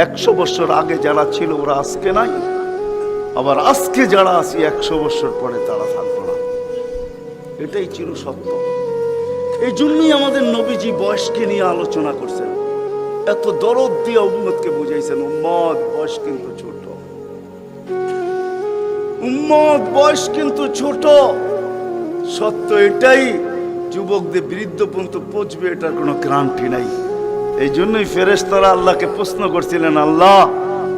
100 বছর আগে যারা ছিল ওরা আজকে নাই, আবার আজকে যারা আছি 100 বছর পরে তারা থাকবো না। এটাই চির সত্য। এই জন্যই আমাদের নবীজি বয়সকে নিয়ে আলোচনা করছেন, এত দরদ দিয়ে উম্মতকে বুঝাইছেন, উম্মত বয়স কিন্তু ছোট, উম্মত বয়স কিন্তু ছোট। সত্য এটাই, যুবকদের বৃদ্ধ পর্যন্ত পৌঁছবে এটার কোনো গ্যারান্টি নাই। এই জন্যই ফেরেশতারা আল্লাহকে প্রশ্ন করছিলেন, আল্লাহ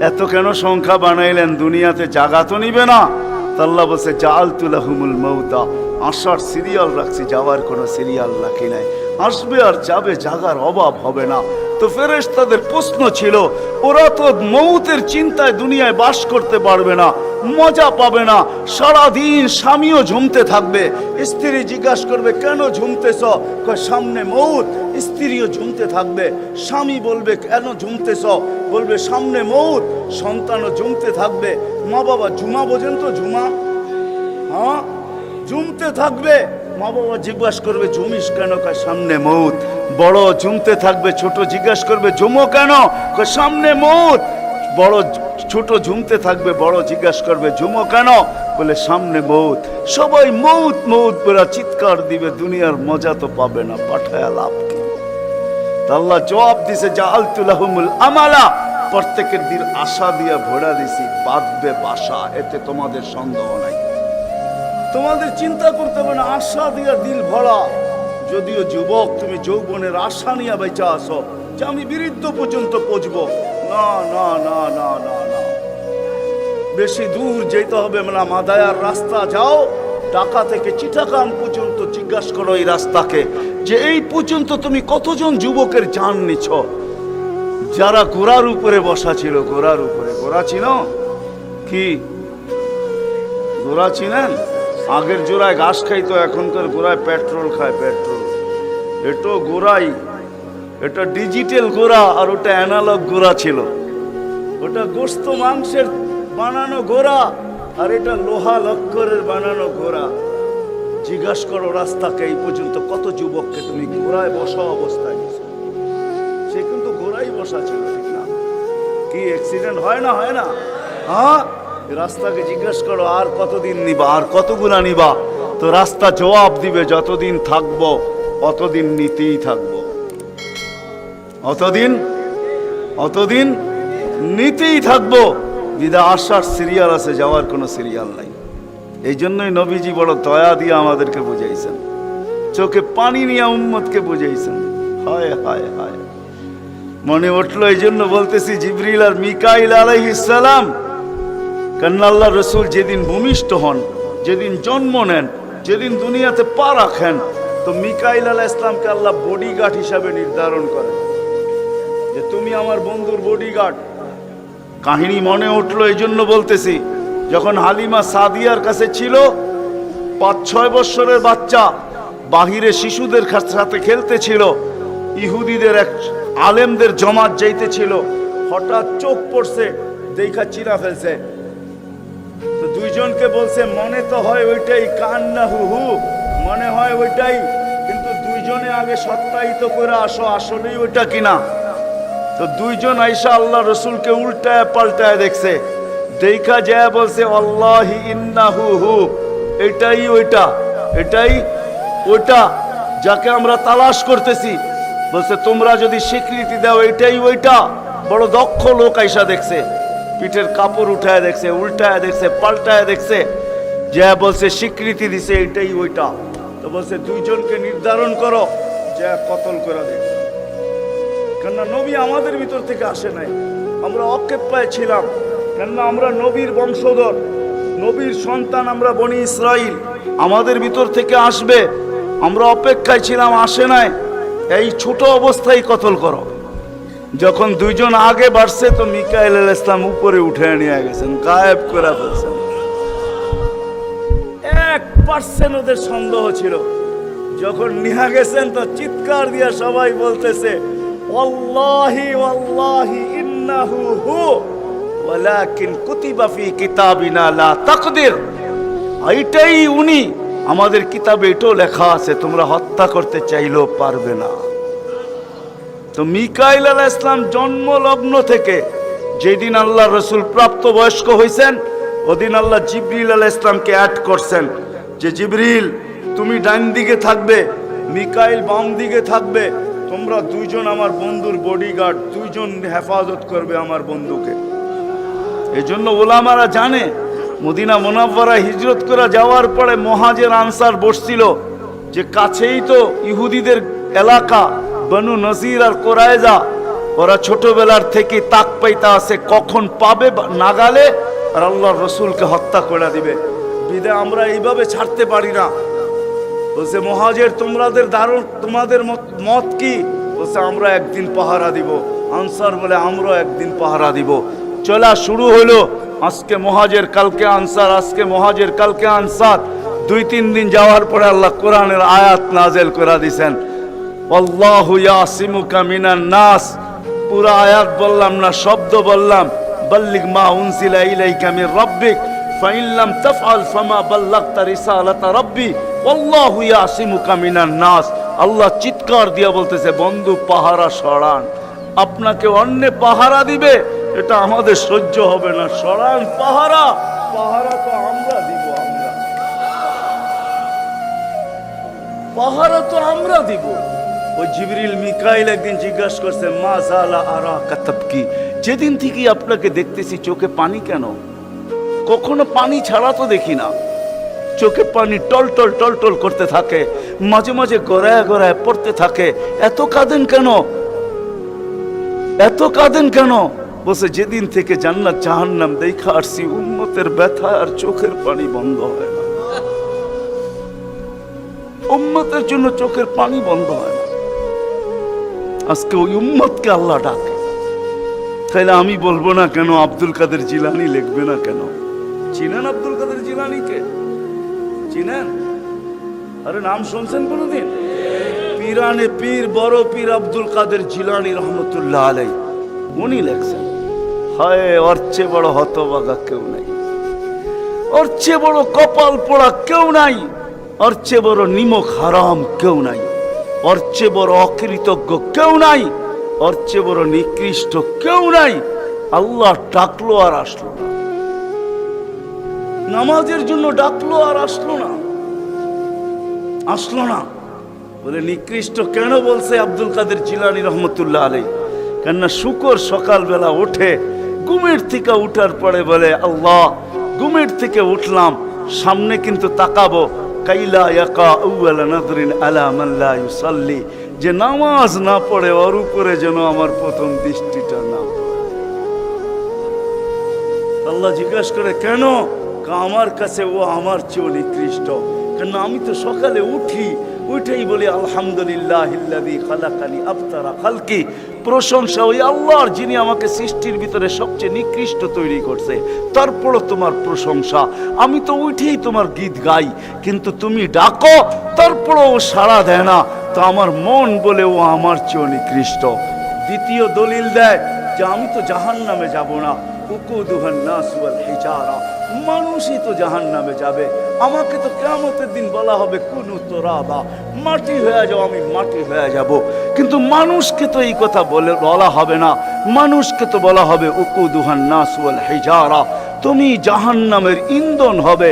এত কেন সংখ্যা বানাইলেন, দুনিয়াতে জাগা তো নিবে না? আল্লাহ বলছে, জাআলতু লাহুমুল মাউতা, আসার সিরিয়াল রাখছি, যাওয়ার কোনো সিরিয়াল রাখি নাই। আসবে আর যাবে, জাগার অভাব হবে না। তো ফেরেশতাদের প্রশ্ন ছিল, ওরা তো মৌতের চিন্তায় দুনিয়ায় বাস করতে পারবে না, মজা পাবে না, সারাদিন স্বামীও ঝুমতে থাকবে, স্ত্রী জিজ্ঞাসা করবে কেন ঝুমতেছ, সামনে মৌত। স্ত্রীও ঝুমতে থাকবে, স্বামী বলবে কেন ঝুমতেছ, বলবে সামনে মৌত। সন্তানও ঝুমতে থাকবে, মা বাবা ঝুমা বোঝেন তো, ঝুমা, হ্যাঁ ঝুমতে থাকবে, মা বাবা জিজ্ঞাসা করবে ঝুমিস কেন, সামনে মৌত। বড় ঝুমতে থাকবে, ছোট জিজ্ঞাসা করবে ঝুমো কেন, সামনে মৌত। বড় ছোট ঝুমতে থাকবে, বড় জিজ্ঞাসা করবে ঝুমো কেন, বলে সামনে মৌত। সবাই মৌত মৌত বলে চিৎকার দিবে, দুনিয়ার মজা তো পাবে না, পাঠায় লাভ কি? আল্লাহ জবাব দিছে, জাআলতু লাহুমুল আমালা, প্রত্যেকের দিন আশা দিয়া ভরা দিছি, বাঁধবে বাসা, এতে তোমাদের সন্দেহ নাই, তোমাদের চিন্তা করতে হবে না, আশা দিয়া দিল ভরা। যদিও যুবক তুমি যৌবনের আশা নিয়ে বেঁচে আসো যে আমি বৃদ্ধ পর্যন্ত পৌঁছবো, না না না না না না, বেশি দূর যেতে হবে না, মাদায়ার রাস্তা যাও, ঢাকা থেকে চিটাগাং পর্যন্ত জিজ্ঞাসা করো এই রাস্তাকে, যে এই পর্যন্ত তুমি কতজন যুবকের জান নিছ, যারা ঘোড়ার উপরে বসা ছিল, ঘোড়ার উপরে। ঘোড়া চিনো কি? ঘোড়া চিনেন? আগের জোড়ায় ঘাস খাইতো, এখনকার গোড়ায় পেট্রোল খায়, পেট্রোল। এটা গোড়াই, এটা ডিজিটাল গোড়া, আর ওটা অ্যানালগ গোড়া ছিল। ওটা গোস্ত মাংসের বানানো গোড়া, আর এটা লোহা লক্করের বানানো গোড়া। জিজ্ঞাসা করো রাস্তাকে, এই পর্যন্ত কত যুবককে তুমি ঘোড়ায় বসা অবস্থায় গেছো? সে কিন্তু ঘোড়াই বসা ছিল, ঠিক না? কি অ্যাক্সিডেন্ট হয় না, হয় না? হ্যাঁ, রাস্তাকে জিজ্ঞাসা করো আর কতদিন নিবা, আর কতগুলা নিবা? তো রাস্তা জবাব দিবে, যতদিন থাকবো অতদিন নিতেই থাকবো, অতদিন নিতেই থাকবো। বিদা আসার সিরিয়াল আছে, যাওয়ার কোনো সিরিয়াল নাই। এই জন্যই নবীজি বড় দয়া দিয়ে আমাদেরকে বুঝাইছেন, চোখে পানি নিয়ে উম্মতকে বুঝাইছেন। হায় হায় হায়, মনে উঠলো, এই জন্য বলতেছি জিবরিল আর মিকাইল আলাইহিস সালাম, কারণ আল্লাহ রসুল যেদিন ভূমিষ্ঠ হন, যেদিন জন্ম নেন, যেদিন দুনিয়াতে পা রাখেন, তো মিকাইল আলাইহিস সালামকে আল্লাহ বডিগার্ড হিসাবে নির্ধারণ করেন, যে তুমি আমার বন্ধুর বডিগার্ড। কাহিনী মনে উঠলো, এই জন্য বলতেছি, যখন হালিমা সাদিয়ার কাছে ছিল, 5-6 বছরের বাচ্চা বাহিরে শিশুদের সাথে খেলতেছিল, ইহুদিদের এক আলেমদের জমাত যাইতেছিল, হঠাৎ চোখ পড়ছে, দেখা চিরা ফেলছে। তো দুইজনকে বলছে, মনে তো হয় ওইটাই, কান্না হু হু, মনে হয় ওইটাই, কিন্তু দুইজনে আগে সত্যায়িত করে আসো আসলেই ওইটা কিনা। তো দুইজন আইসা আল্লাহ রসুলকে উল্টায় পাল্টায় দেখছে, দেখা যায় বলছে, আল্লাহি ইন্নাহু হু, এটাই ওইটা, এটাই ওইটা যাকে আমরা তালাশ করতেছি। বলছে, তোমরা যদি স্বীকৃতি দাও এটাই ওইটা। বড় দক্ষ লোক আইসা দেখছে, পিঠের কাপড় উঠায় দেখছে, উল্টায় দেখছে, পাল্টায় দেখছে, যে বলছে স্বীকৃতি দিছে এটাই ওইটা। তো বলছে, দুইজনকে নির্ধারণ করো, যে কতল করে দেখ। কেননা নবী আমাদের ভিতর থেকে আসে নাই, আমরা অকেপ্পায় ছিলাম, কেননা আমরা নবীর বংশধর, নবীর সন্তান, আমরা বনি ইসরাইল, আমাদের ভিতর থেকে আসবে, আমরা অপেক্ষায় ছিলাম, আসে নাই। এই ছোট অবস্থায় কতল করো। যখন দুইজন আগে বাড়ছে, তো মিকাইল আলাইহিস সালাম উপরে উঠে নিয়ে গেছেন, গায়েব করে ফেলছেন। 1% ওদের সন্দেহ ছিল। যখন নিয়ে গেছেন, তো চিৎকার দিয়া সবাই বলতেছে, ওয়াল্লাহি ওয়াল্লাহি ইন্নাহু হু ওয়ালাকিন কুতিবা ফি কিতাবিনা লা তাকদির, এইটাই উনি, আমাদের কিতাবে এটাও লেখা আছে, তোমরা হত্যা করতে চাইলেও পারবে না। তো মিকাইল আলাইহিস সালাম জন্মলগ্ন থেকে যেদিন আল্লাহ রসুল প্রাপ্ত বয়স্ক হয়েছেন ওদিন আল্লাহ জিবরিল আলাইহিস সালামকে অ্যাড করছেন যে জিবরিল তুমি ডান দিকে থাকবে, মিকাইল বাম দিকে থাকবে, তোমরা দুইজন আমার বন্ধুর বডিগার্ড, দুইজন হেফাজত করবে আমার বন্ধুকে। এজন্য ওলামারা জানে মদিনা মুনাওয়ারা হিজরত করে যাওয়ার পরে মুহাজির আনসার বসছিল যে কাছেই তো ইহুদিদের এলাকা বনু নজির আর কোরাইজা, ওরা ছোটবেলার থেকে তাক পাইতা আছে কখন পাবে নাগালে আর আল্লাহর রসুলকে হত্যা করে দিবে। বিদে আমরা এইভাবে ছাড়তে পারি না। বলছে মুহাজির তোমাদের মত কি? বলছে আমরা একদিন পাহারা দিব। আনসার বলে আমরা একদিন পাহারা দিব। চলা শুরু হলো, আজকে মুহাজির কালকে আনসার, আজকে মুহাজির কালকে আনসার। 2-3 দিন যাওয়ার পরে আল্লাহ কোরআনের আয়াত নাযিল করে দিয়েছেন, আল্লাহু ইয়াসিমুকা মিনান নাস। পুরা আয়াত বললাম না, শব্দ বললাম, বাল্লিগ মা উনজিলা ইলাইকা মির রাব্বিক ফাইন লাম তাফআল ফামা বাল্লাগতা রিসালাতা রাব্বি আল্লাহু ইয়াসিমুকা মিনান নাস। আল্লাহ চিৎকার দিয়ে বলতেছে বন্ধু পাহারা সরান, আপনাকে অন্য পাহারা দিবে এটা আমাদের সহ্য হবে না, সরান পাহারা। পাহারা তো আমরা দিব, পাহারা তো আমরা দিব। ওই জিবরিল মিকাইল একদিন জিজ্ঞাসা করছে মা জালা আরাকা তাবকি, যেদিন থেকে আপনাকে দেখতেছি চোখে পানি কেন? কখনো পানি ছাড়া তো দেখি না, চোখে পানি টলটল টলটল করতে থাকে, মাঝে মাঝে গড়ায় গড়ায় পড়তে থাকে, এত কাঁদেন কেন? এত কাঁদেন কেন? বসে যেদিন থেকে জান্নাত জাহান্নাম দেখা আসছি উম্মতের ব্যথা আর চোখের পানি বন্ধ হয় না, উম্মতের জন্য চোখের পানি বন্ধ হয় না। আজকে ওই উম্মতকে আল্লাহ ডাকে, তাইলে আমি বলবো না কেন আব্দুল কাদের জিলানী লিখবে না কেন? চিনেন আব্দুল কাদের জিলানীকে? চিনেন? আরে নাম শুনছেন কোনদিন? পীরানে পীর বড় পীর আব্দুল কাদের জিলানী রহমতুল্লাহ আলাইহি উনি লেখছেন, হায় ওর চেয়ে বড় হতভাগা কেউ নাই, ওর চেয়ে বড় কপাল পোড়া কেউ নাই, ওর চেয়ে বড় নিমক হারাম কেউ নাই, ওর চেয়ে বড় অকৃতজ্ঞ কেউ নাই, ওর চেয়ে বড় নিকৃষ্ট কেউ নাই। আল্লাহ ডাকলো আর আসলো না, নামাজের জন্য ডাকলো আর আসলো না, আসলো না। বলে নিকৃষ্ট কেন বলছে আব্দুল কাদের জিলানী রহমতুল্লাহ আলাইহি? কেননা শুকর সকালবেলা ওঠে, ঘুমের থেকে উঠার পরে বলে আল্লাহ ঘুমের থেকে উঠলাম, সামনে কিন্তু তাকাবো, কাইলা ইয়াকা আউয়ালা নাযরিন আলা মান লা ইউসাল্লি, যে নামাজ না পড়ে ওর উপরে যেন আমার প্রথম দৃষ্টিটা না পড়ে। আল্লাহ জিজ্ঞাসা করে কেন? আমার কাছে ও আমার চেয়ে নিকৃষ্ট, কেন আমি তো সকালে উঠি, উঠেই বলি আলহামদুলিল্লাহিল্লাযী খালাকানি আবতারা খালকি, প্রশংসা ওই আল্লাহর যিনি আমাকে সৃষ্টির ভিতরে সবচেয়ে নিকৃষ্ট তৈরি করছে, তারপরও তোমার প্রশংসা। আমি তো উঠেই তোমার গীত গাই, কিন্তু তুমি ডাকো তারপরও ও সাড়া দেয় না, তো আমার মন বলে ও আমার চেয়ে নিকৃষ্ট। দ্বিতীয় দলিল দেয় যে আমি তো জাহান্নামে যাব না, উকুদুহান নাস ওয়াল হিজারা, মানুষই তো জাহান্নামে যাবে, আমাকে তো কিয়ামতের দিন বলা হবে কুনু তুরাবা, মাটি হয়ে যাও, আমি মাটি হয়ে যাব। কিন্তু মানুষকে তো এই কথা বলা হবে না, মানুষকে তো বলা হবে উকুদুহান নাস ওয়াল হিজারা, তুমি জাহান্নামের ইন্ধন হবে,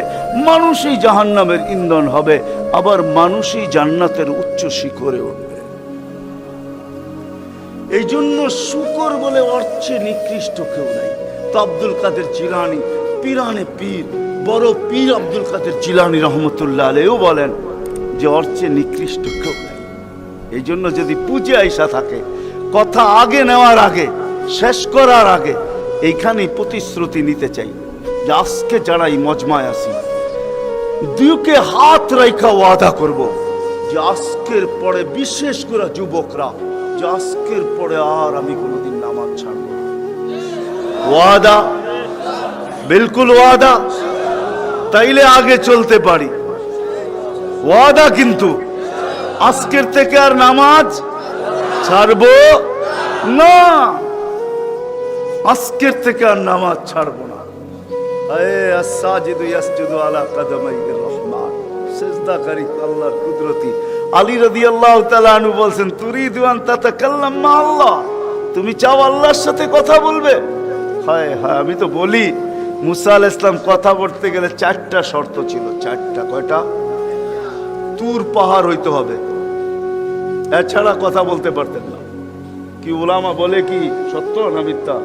মানুষই জাহান্নামের ইন্ধন হবে, আবার মানুষই জান্নাতের উচ্চ শিখরে উঠবে। এই জন্য শুকর বলে অর্থে নিকৃষ্ট কেউ নাই। তো আব্দুল কাদের জিলানী পীরানে পীর বড় পীর আব্দুল কাদের জিলানী রহমতুল্লাহ আলাইহিও বলেন যে অর্থে নিকৃষ্ট কেউ নাই। এই জন্য যদি পুজো আইসা থাকে, কথা আগে নেওয়ার আগে, শেষ করার আগে এইখানেই প্রতিশ্রুতি নিতে চাই যে আজকে যারা এই মজমায় আসি দুকে হাত রাইখা ওয়াদা করব যে আজকের পরে, বিশেষ করে যুবকরা, যে আজকের পরে আর আমি কোনোদিন নামাজ ছাড়ব না। ওয়াদা, বিলকুল ওয়াদা, তাইলে আগে চলতে পারি। ওয়াদা কিন্তু আজকের থেকে আর নামাজ ছাড়ব না, আজকের থেকে আর নামাজ ছাড়ব না। সিজদাকারী আল্লাহর কুদরতি। আলী রাদিয়াল্লাহু তাআলা আনহু বলছেন তুরিদু আন তাতাকাল্লাম মা আল্লাহ, তুমি চাও আল্লাহর সাথে কথা বলবে? হায় হায়, আমি তো বলি মুসা আলাইহিস সালাম কথা বলতে গেলে 4টা শর্ত ছিল। 4টা। কয়টা? তুর পাহাড় হইতে হবে, এছাড়া কথা বলতে পারতেন না। কি উলামা বলে কি সত্য না মিথ্যা?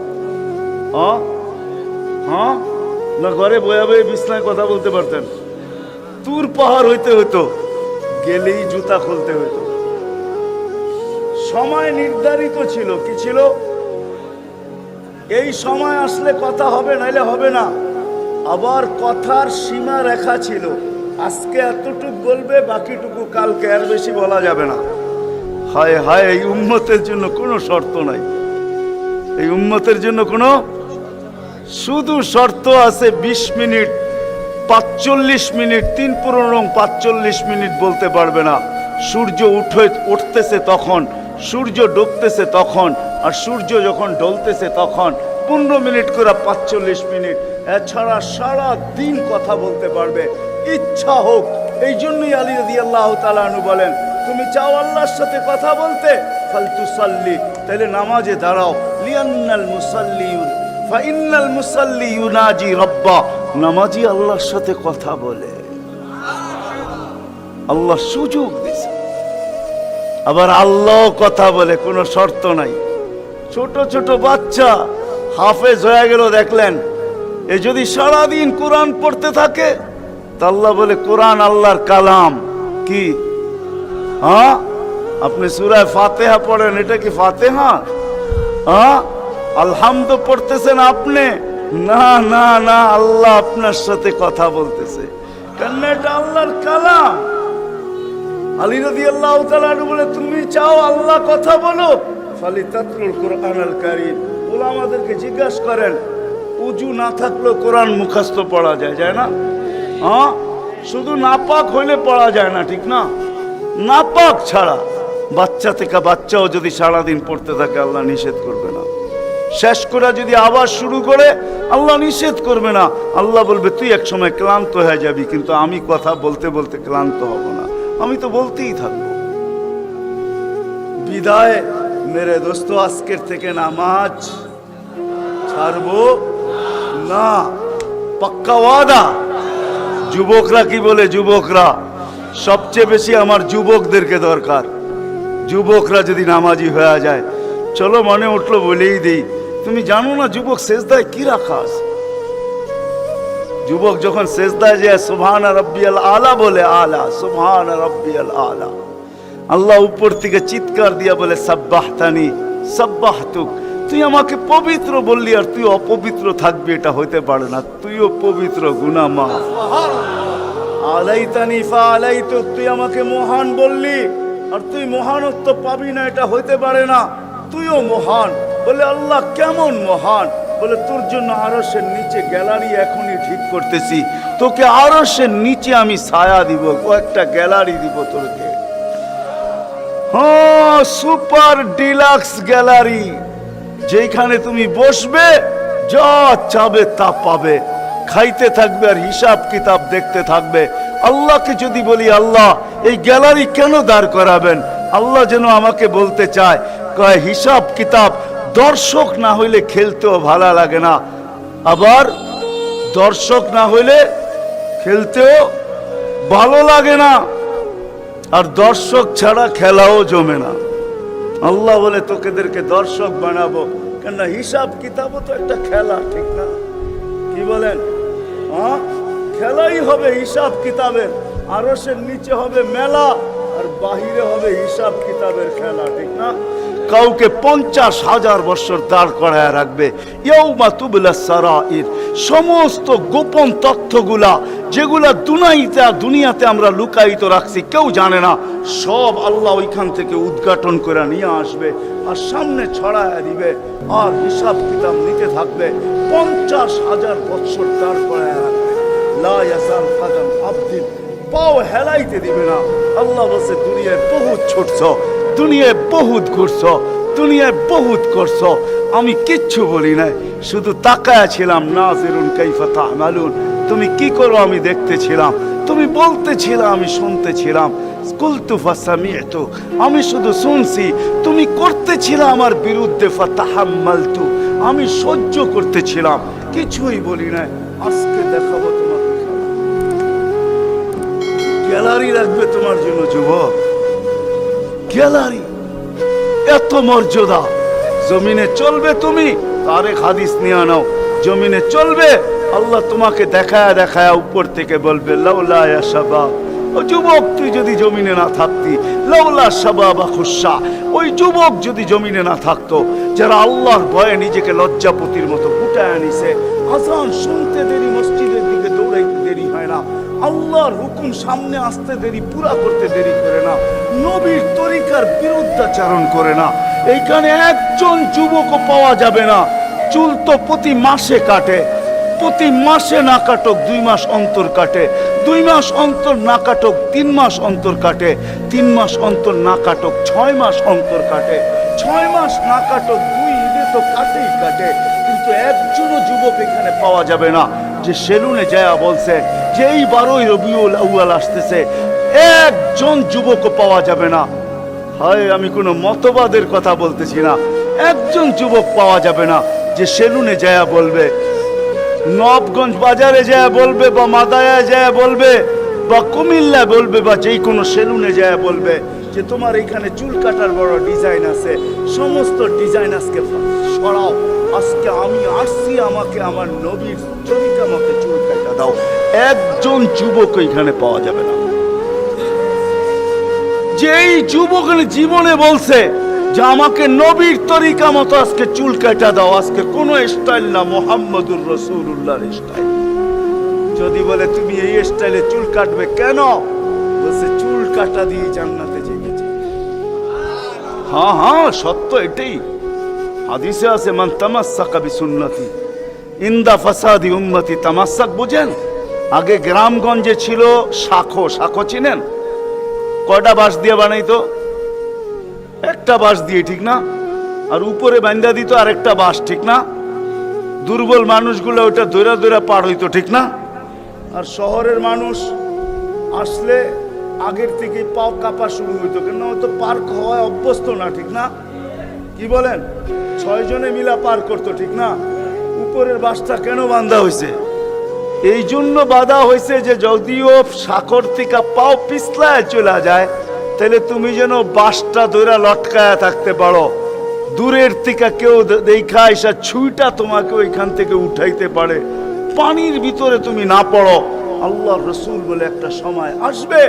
হ্যাঁ হ্যাঁ, না ঘরে বয়ে বয়ে বিছনায় কথা বলতে পারতেন? তুর পাহাড় হইতে হইতো, গেলেই জুতা খুলতে হইতো। সময় নির্ধারিত ছিল। কি ছিল? এই সময় আসলে কথা হবে, নাইলে হবে না। আবার কথার সীমা রেখা ছিল, আজকে এতটুকু বলবে, বাকিটুকু কালকে, আর বেশি বলা যাবে না। হায় হায়, এই উম্মতের জন্য কোনো শর্ত নাই। এই উম্মতের জন্য কোনো শুধু শর্ত আছে 20 মিনিট, 45 মিনিট, 45 মিনিট বলতে পারবে না। সূর্য উঠতেছে তখন, সূর্য ডুবতেছে তখন, আর সূর্য যখন ডলতেছে তখন 15 মিনিট করে 45 মিনিট। এছাড়া সারা দিন কথা বলতে পারবে, ইচ্ছা হোক। এই জন্যই আলী রাদিয়াল্লাহু তাআলা আনহু বলেন, তুমি চাও আল্লাহর সাথে কথা বলতে, ফালতুসাল্লি, তাহলে নামাজে দাঁড়াও। লিয়ান্নাল মুসাল্লি ফাইন্নাল মুসাল্লি ইউনাজি রাব্বা, নামাজি আল্লাহর সাথে কথা বলে। আল্লাহ সুযোগ দিয়েছে। আবার আল্লাহ কথা বলে, কোনো শর্ত নাই। ছোট ছোট বাচ্চা হাফেজ হয়ে গেল, দেখলেন। এ যদি সারাদিন কোরআন পড়তে থাকে, তা আল্লাহ বলে কোরআন আল্লাহর কালাম। কি? হ্যাঁ, আপনি সূরা ফাতিহা পড়েন, এটা কি ফাতিহা? হ্যাঁ, আলহামদ পড়তেছেন আপনি? না না না, আল্লাহ আপনার সাথে কথা বলতেছে, কারণ এটা আল্লাহর কালাম। আলী রাদিয়াল্লাহু তাআলা বলে, তুমি চাও আল্লাহ কথা বলো, ফালিতাতলুল কুরআনুল কারীম। উলামাদেরকে জিজ্ঞাসা করেন, উজু না থাকলেও কোরআন মুখস্থ পড়া যায়, যায় না? হ্যাঁ, শুধু নাপাক হইলে পড়া যায় না, ঠিক না? নাপাক ছাড়া বাচ্চা থেকে বাচ্চাও যদি সারাদিন পড়তে থাকে, আল্লাহ নিষেধ করবে না। শেষ করে যদি আবার শুরু করে, আল্লাহ নিষেধ করবে না। আল্লাহ বলবে, তুই এক সময় ক্লান্ত হয়ে যাবি, কিন্তু আমি কথা বলতে বলতে ক্লান্ত হব না, আমি তো বলতেই থাকবো। বিদায় মেরে দোস্ত, আজকের থেকে নামাজ ছাড়বো না, পাক্কা ওয়াদা। যুবকরা কি বলে? যুবকরা সবচেয়ে বেশি আমার যুবকদেরকে দরকার। যুবকরা যদি নামাজি হয়ে যায়, চলো মনে উঠলো বলেই দিই, তুমি জানো না যুবক সেজদায় কি রাখা আছে? যুবক যখন সেজদায় যায় সুবহান রাব্বিয়াল আলা বলে, আলা সুবহান রাব্বিয়াল আলা, আল্লাহ উপর থেকে চিৎকার দিয়া বলে সাব্বাহতানি সাব্বাহতুক, তুই আমাকে পবিত্র বললি আর তুই অপবিত্র থাকবি, এটা হইতে পারে না। তুইও পবিত্র, গুনাহ মাফ। আলাইতানি ফাআলাইতুক, তুই আমাকে মহান বললি আর তুই মহানত্ব পাবি না, এটা হইতে পারে না। তুইও মহান। বলে আল্লাহ কেমন মহান? বলে তোর জন্য আরশের নিচে গ্যালারি এখনই ঠিক করতেছি, তোকে আরশের নিচে আমি ছায়া দিব, কয়েকটা গ্যালারি দিব তোকে। হ্যাঁ, সুপার ডিলাক্স গ্যালারি, যেখানে তুমি বসবে, যা চাবে তা পাবে, খাইতে থাকবে আর হিসাব কিতাব দেখতে থাকবে। আল্লাহকে যদি বলি, আল্লাহ এই গ্যালারি কেন দাঁড় করাবেন? আল্লাহ যেন আমাকে বলতে চায়, কয় হিসাব কিতাব দর্শক না হইলে খেলতেও ভালো লাগে না, আবার দর্শক না হইলে খেলতেও ভালো লাগে না, আর দর্শক ছাড়া খেলাও জমে না। আল্লাহ বলে তোকেদেরকে দর্শক বানাবো, কেন হিসাব কিতাবও তো একটা খেলা, ঠিক না? কি বলেন? হ্যাঁ, খেলাই হবে হিসাব কিতাবের। আরশের নিচে হবে মেলা, আর বাহিরে হবে হিসাব কিতাবের খেলা, ঠিক না? কাউকে 50,000 বছর দাঁড় করায় রাখবে। ইয়াউমা তুবলা সারাইর, সমস্ত গোপন তথ্যগুলা যেগুলা দুনিয়াতে আমরা লুকায়িত রাখছি, কেউ জানে না, সব আল্লাহ ওইখান থেকে উদ্ঘাটন করে নিয়ে আসবে আর সামনে ছড়ায় দিবে, আর হিসাব কিতাব নিতে থাকবে। 50,000 বছর দাঁড় করায় রাখবে। লা ইয়াজাল কদম আবদিন, পাও হেলাইতে দিবে না। আল্লাহ বলছে, দুনিয়ায় বহুত ছুটছ, দুনিয়ায় বহুত ঘুরছ, দুনিয়ায় বহুত করছ, আমি কিচ্ছু বলি নাই, শুধু তাকায়া ছিলাম। নাজিরুন কাইফা তা'মালুন, তুমি কি করো আমি দেখতেছিলাম, তুমি বলতেছিলাম আমি শুনতেছিলাম। কুলতু ফাসামি'তু, আমি শুধু শুনছি, তুমি করতেছিলে আমার বিরুদ্ধে। ফাতাহাম্মালতু, আমি সহ্য করতেছিলাম, কিছুই বলি নাই। আজকে দেখাবো তোমাকে গ্যালারি রাখবে তোমার জন্য যুবক, গ্যালারি। এত মর্যাদা। জমিনে চলবে তুমি, তারেক হাদিস নিয়ে নাও। জমিনে চলবে, আল্লাহ তোমাকে দেখায় দেখায় উপর থেকে বলবে লাউলা ইয়া শাবাব, ও যুবক তুই যদি জমিনে না থাকতি, লাউলা শাবাবা খুশা, ওই যুবক যদি জমিনে না থাকতো, যারা আল্লাহর ভয়ে নিজেকে লজ্জাপতির মতো গুটায় আনিছে। আজান শুনতে দেরি, মসজিদের দিকে দৌড়াইতে দেরি হয় না, আল্লাহর হুকুম সামনে আসতে দেরি, পুরা করতে দেরি করে না, নবীর তরিকার বিরুদ্ধাচারণ করে না। এইখানে একজন যুবকও পাওয়া যাবে না। চুল তো প্রতি মাসে কাটে, প্রতি মাসে না কাটক 2 মাস অন্তর কাটে, 2 মাস অন্তর না কাটক 3 মাস অন্তর কাটে, 3 মাস অন্তর না কাটক 6 মাস অন্তর কাটে, 6 মাস না কাটক 2 ঈদে তো কাটেই কাটে। কিন্তু একজনও যুবক এখানে পাওয়া যাবে না যে সেলুনে যায় বলছে যে এই 12ই রবিউল আউয়াল আসতেছে। একজন যুবকও পাওয়া যাবে না। হয় আমি কোনো মতবাদের কথা বলতেছি না, একজন যুবক পাওয়া যাবে না যে সেলুনে যায় বলবে, নবগঞ্জ বাজারে যায় বলবে, বা মাদায়ায় যায় বলবে, বা কুমিল্লা বলবে, বা যেই কোনো সেলুনে যায় বলবে যে তোমার এখানে চুল কাটার বড় ডিজাইন আছে, সমস্ত ডিজাইন আজকে সরাও, আজকে আমি আসছি, আমাকে আমার নবীর তরিকা মতে চুল কাটা দাও। একজন যুবক এখানে পাওয়া যাবে না। যেই যুবক জীবনে বলছে যে আমাকে নবীর তরিকা মতো আজকে চুল কাটা দাও, আজকে কোন স্টাইল না, মুহাম্মদুর রাসূলুল্লাহর স্টাইল। যদি বলে তুমি এই স্টাইলে চুল কাটবে কেন, বলছে চুল কাটা দিয়ে জান্নাতে যেতে। হ্যাঁ হ্যাঁ সত্য এটাই, হাদিসে আছে মান তামাসসাকা বিসুন্নতি ইনদা ফাসাদি উম্মতি। তামাসসাক বুঝেন? আগে গ্রামগঞ্জে ছিল শাখো, শাখো চিনেন? কয়টা বাঁশ দিয়ে বানাইতো? একটা বাঁশ দিয়ে, ঠিক না? আর উপরে বান্ধা দিত আরেকটা বাঁশ, ঠিক না? দুর্বল মানুষগুলো ওটা দৌড়া দৌড়া পার হইতো, ঠিক না? আর শহরের মানুষ আসলে আগের থেকে পাও কাঁপা শুরু হইতো, কেন হয়তো পার হওয়ায় অভ্যস্ত না, ঠিক না? কি বলেন? 6 জনে মিলা পার করতো, ঠিক না? উপরের বাঁশটা কেন বাঁধা হয়েছে? এই জন্য বাঁধা হয়েছে যে যদিও সাকর থেকে পাও পিছলায় চলে যায়, তাহলে তুমি যেন বাঁশটা ধরে লটকায়া থাকতে পারো, দূরের থেকে কেউ দেখা এসা ছুঁইটা তোমাকে ওইখান থেকে উঠাইতে পারে, পানির ভিতরে তুমি না পড়ো। আল্লাহর রাসূল বলে একটা সময় আসবে,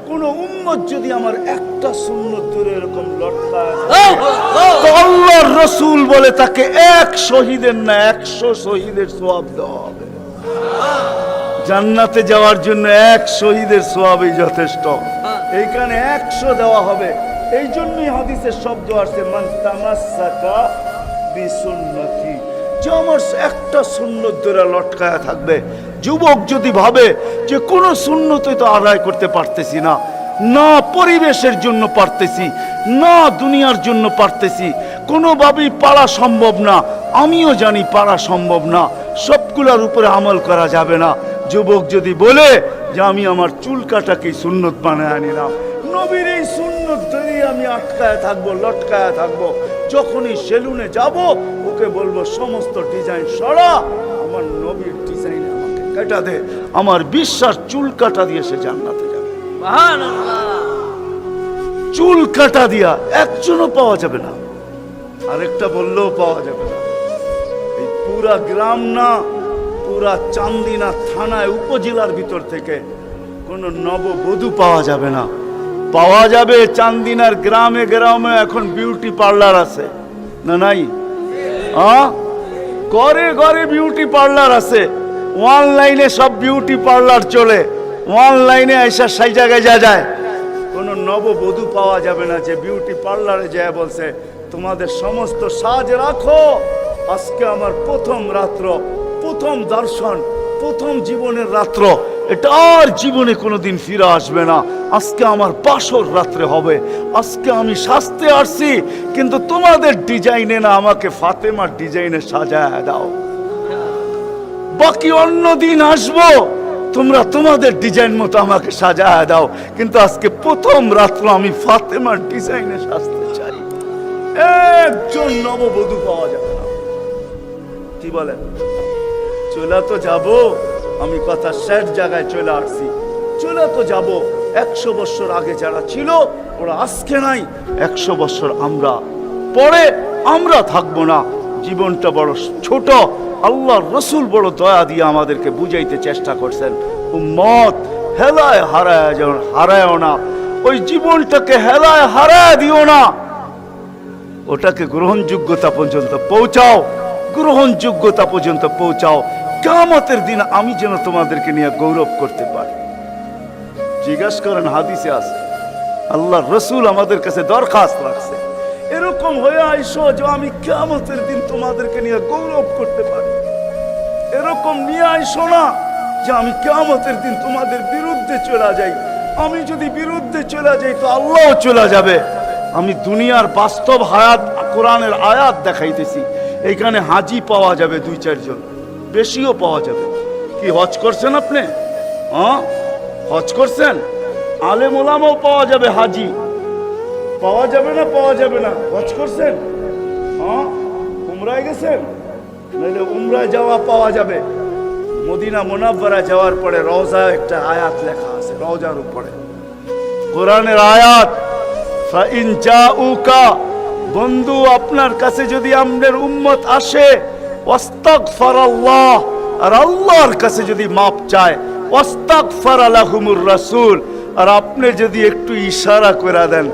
কোন উম্মত যদি আমার একটা সুন্নত ধরে এরকম লটকায়, তো আল্লাহর রাসূল বলে তাকে 1 শহীদের না 100 শহীদের সওয়াব দেওয়া হবে। জান্নাতে যাওয়ার জন্য 1 শহীদের সওয়াবই যথেষ্ট, এইখানে 100 দেওয়া হবে। এই জন্যই হাদিসের শব্দ আসছে মান তামাসসাকা বিসুন্নতি, যে আমার একটা সুন্নত ধরে লটকায়া থাকবে। যুবক যদি ভাবে যে কোন সুন্নতই তো আদায় করতে পারতেছি না, না পরিবেশের জন্য পারতেছি, না দুনিয়ার জন্য পারতেছি, কোনোভাবেই পারা সম্ভব না, আমিও জানি পারা সম্ভব না, সবগুলোর উপরে আমল করা যাবে না। যুবক যদি বলে যে আমি আমার চুল কাটাকে সুন্নত বানায় নিলাম, নবীর এই সুন্নত ধরে আমি আটকায় থাকবো, লটকায় থাকবো, যখনই সেলুনে যাব ওকে বলবো সমস্ত ডিজাইন সরা, আমার নবীর ডিজাইন আমাকে কাটা দে, আমার বিশ্বাস চুল কাটা দিয়ে সে জান্নাতে যাবে। চুল কাটা দিয়া একজনও পাওয়া যাবে না, আরেকটা বললেও পাওয়া যাবে না। এই পুরা গ্রাম না, পুরা চান্দিনা থানায় উপজেলার ভিতর থেকে কোনো নববধূ পাওয়া যাবে না। পাওয়া যাবে চান্দিনার গ্রামে গ্রামে এখন বিউটি পার্লার আছে না নাই? ঘরে ঘরে বিউটি পার্লার আছে, অনলাইনে সব বিউটি পার্লার চলে, অনলাইনে এসে সেই জায়গায় যায়। কোনো নববধূ পাওয়া যাবে না যে বিউটি পার্লারে যায় বলছে তোমাদের সমস্ত সাজ রাখো, আজকে আমার প্রথম রাত্র, প্রথম দর্শন, প্রথম জীবনের রাত্র, এটা আর জীবনে কোনোদিন ফিরে আসবে না, আজকে আমার বাসর রাত্রে হবে, আজকে আমি সাজতে আসছি, কিন্তু তোমাদের ডিজাইনে না, আমাকে ফাতেমার ডিজাইনে সাজায় দাও, বাকি অন্য দিন আসবো, তোমরা তোমাদের ডিজাইন মতো আমাকে সাজায় দাও, কিন্তু আজকে প্রথম রাত্র আমি ফাতেমার ডিজাইনে সাজতে চাই। একজন নববধূ পাওয়া যাবে না। কি বলেন? চলে তো যাব, আমি কথা শেষ জায়গায় চলে আসছি। চলে তো যাব। 100 বছর আগে যারা ছিল ওরা আজকে নাই, 100 বছর আমরা পরে আমরা থাকবো না। জীবনটা বড় ছোট। আল্লাহর রসুল বড় দয়া দিয়ে আমাদেরকে বুঝাইতে চেষ্টা করছেন, উম্মত হেলায় হারায় না, ওই জীবনটাকে হেলায় হারায় দিও না, ওটাকে গ্রহণযোগ্যতা পর্যন্ত পৌঁছাও, গ্রহণযোগ্যতা পর্যন্ত পৌঁছাও। কিয়ামতের দিন আমি যেন তোমাদেরকে নিয়ে গৌরব করতে পারি। জিজ্ঞাসা করেন, হাদিসে আছে, আল্লাহর রসুল আমাদের কাছে দরখাস্ত রাখছে, এরকম হয়ে আইসো যে আমি কিয়ামতের দিন তোমাদেরকে নিয়ে গৌরব করতে পারি। এরকম নিয়ে আইসো না যে আমি কিয়ামতের দিন তোমাদের বিরুদ্ধে চলে যাই। আমি যদি বিরুদ্ধে চলে যাই তো আল্লাহও চলে যাবে। আমি দুনিয়ার বাস্তব হায়াত, কোরআনের আয়াত দেখাইতেছি। এইখানে হাজি পাওয়া যাবে 2-4 জন, বেশিও পাওয়া যাবে। কি হজ করছেন আপনি? হজ করছেন? আলেম ওলামাও পাওয়া যাবে, হাজি পাওয়া যাবে না? পাওয়া যাবে না? হজ করছেন? উমরায় গেছেন? নাহলে উমরায় যাওয়া পাওয়া যাবে। মদিনা মুনাব্বারা যাওয়ার পরে রওজা একটা আয়াত লেখা আছে, রওজার উপরে কোরআনের আয়াত, ফাইন জাউকা, বন্ধু আপনার কাছে যদি আমাদের উম্মত আসে, ওয়াস্তাগফিরাল্লাহ, আর আল্লাহর কাছে যদি মাপ চায়, ওয়াস্তাগফারা লাহুমুর রাসূল, আর আপনি যদি একটু ইশারা করে দেন,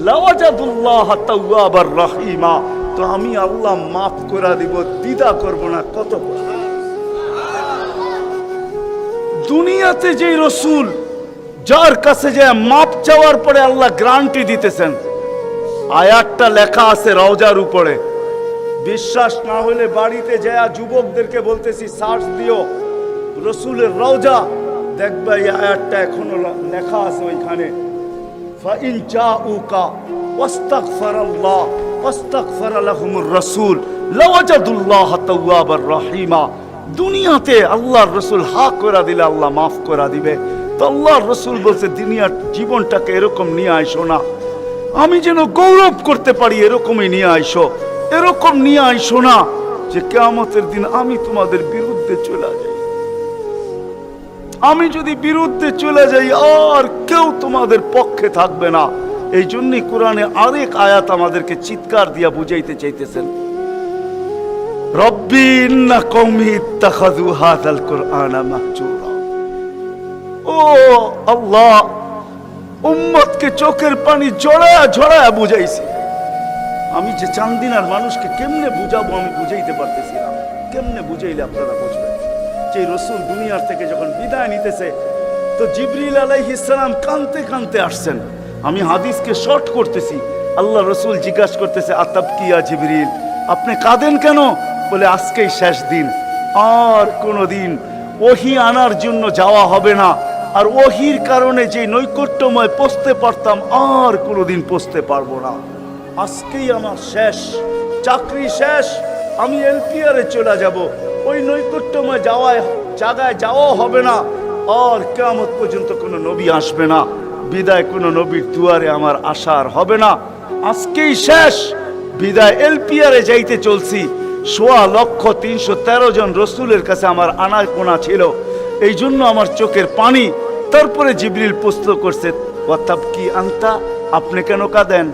লাওয়াজাদুল্লাহ তাওয়াবার রহিমা, তো আমি আল্লাহ মাফ করে দিব, দ্বিধা করব না। কত দুনিয়াতে যে রসুল যার কাছে যে মাপ চাওয়ার পরে আল্লাহ গ্যারান্টি দিতেছেন, আয়াতটা লেখা আছে রওজার উপরে। বিশ্বাস না হলে বাড়িতে যায় যুবকদেরকে বলতেছি, সার্চ দিও রসুলের রওজা, দেখবে এই আয়াতটা এখনো লেখা আছে ওইখানে। ফাইন জাউকা ওয়াস্তাগফিরাল্লাহ ওয়াস্তাগফারা লাহুমুর রাসূল লাওয়াজাদুল্লাহ তাওয়াবার রহিমা। দুনিয়াতে আল্লাহর রসুল হক করে দিলে আল্লাহ মাফ করে দিবে। তো আল্লাহর রসুল বলছে, দুনিয়ার জীবনটাকে এরকম নিয়ে আইসো না, আমি যেন গৌরব করতে পারি, এরকমই নিয়ে আইসো। এরকম নিয়ে আইসো না যে কিয়ামতের দিন আমি তোমাদের বিরুদ্ধে চলে যাই। আমি যদি বিরুদ্ধে চলে যাই আর কেউ তোমাদের পক্ষে থাকবে না। এই জন্যই কোরআনে আরেক আয়াত আমাদেরকে চিৎকার দিয়া বুঝাইতে চাইতেছেন, রব্বি ইন্না কওমি ইত্তাখাযু হাযাল কুরআনা মাহজুরা। ও আল্লাহ, উম্মতকে চোখের পানি ঝরায়া ঝরায়া বুঝাইছি। আমি যে চান্দিনার মানুষকে কেমনে বুঝাবো আমি বুঝাইতে পারতেছি না। কেমনে বুঝাইলে আপনারা বুঝবেন? যে রসুল দুনিয়ার থেকে যখন বিদায় নিতেছে, তো জিবরিল আলাইহিস সালাম কাঁদতে কাঁদতে আসছেন। আমি হাদিসকে শর্ট করতেছি। আল্লাহ রসুল জিজ্ঞাসা করতেছে, আতাবকিয়া জিবরিল, আপনি কাঁদেন কেন? বলে আজকেই শেষ দিন, আর কোনোদিন ওহী আনার জন্য যাওয়া হবে না। আর ওহীর কারণে যে নৈকট্যময় পৌঁছতে পারতাম, আর কোনোদিন পৌঁছতে পারবো না। আজকেই আমার শেষ, চাকরি শেষ, আমি এলপিআরে চলে যাব। ওই নৈকট্যময় জায়গায় যাওয়া হবে না। আর কিয়ামত পর্যন্ত কোনো নবী আসবে না। বিদায় কোনো নবীর দুয়ারে আমার আশার হবে না। আজকেই শেষ বিদায়। এলপিআরে যাইতে চলছি। 16,313 জন রসুলের কাছে আমার আনাগোনা ছিল। এই জন্য আমার চোখের পানি। তারপরে জিবরিল প্রশ্ন করছে, ওয়াতাবকি আনতা, আপনি কেন কাঁদেন?